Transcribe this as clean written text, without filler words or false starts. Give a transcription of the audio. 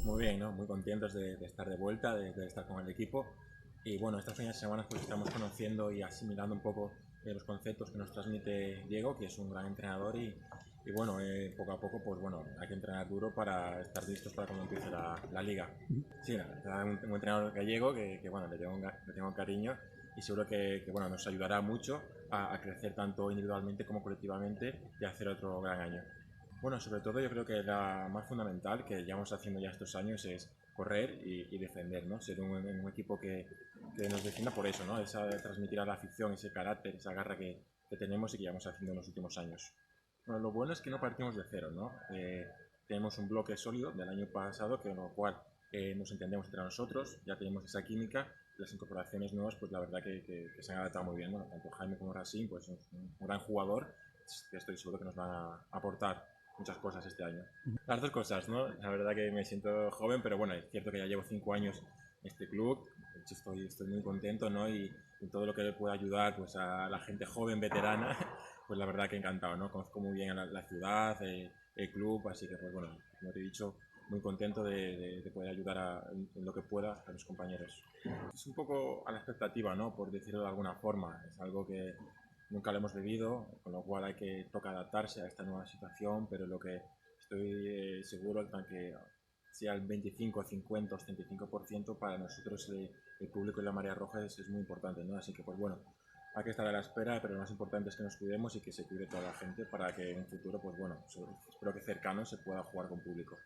Muy bien, ¿no? Muy contentos de estar de vuelta, de estar con el equipo. Y bueno, estas primeras semanas pues estamos conociendo y asimilando un poco los conceptos que nos transmite Diego, que es un gran entrenador y bueno, poco a poco pues bueno, hay que entrenar duro para estar listos para cuando empiece la liga. Sí, un entrenador gallego que bueno, le tengo cariño y seguro que bueno, nos ayudará mucho a crecer tanto individualmente como colectivamente y a hacer otro gran año. Bueno, sobre todo yo creo que la más fundamental que llevamos haciendo ya estos años es correr y defender, ¿no? Ser un equipo que nos defienda por eso, ¿no? Transmitir a la afición ese carácter, esa garra que tenemos y que llevamos haciendo en los últimos años. Bueno, lo bueno es que no partimos de cero, ¿no? Tenemos un bloque sólido del año pasado, con lo cual nos entendemos entre nosotros, ya tenemos esa química, las incorporaciones nuevas, pues la verdad que se han adaptado muy bien, ¿no? Tanto Jaime como Racine, pues un gran jugador, que estoy seguro que nos van a aportar muchas cosas este año. Las dos cosas, ¿no? La verdad que me siento joven, pero bueno, es cierto que ya llevo 5 años en este club, de hecho estoy muy contento, ¿no? Y todo lo que le pueda ayudar pues, a la gente joven, veterana, pues la verdad que encantado, ¿no? Conozco muy bien la ciudad, el club, así que pues bueno, como te he dicho, muy contento de poder ayudar en lo que pueda a los compañeros. Es un poco a la expectativa, ¿no? Por decirlo de alguna forma, es algo que nunca lo hemos vivido, con lo cual hay que tocar adaptarse a esta nueva situación, pero lo que estoy seguro es que sea el 25, 50 o 75% para nosotros el público y la Marea Roja es muy importante, ¿no? Así que pues bueno, hay que estar a la espera, pero lo más importante es que nos cuidemos y que se cuide toda la gente para que en un futuro, pues bueno, espero que cercano se pueda jugar con público.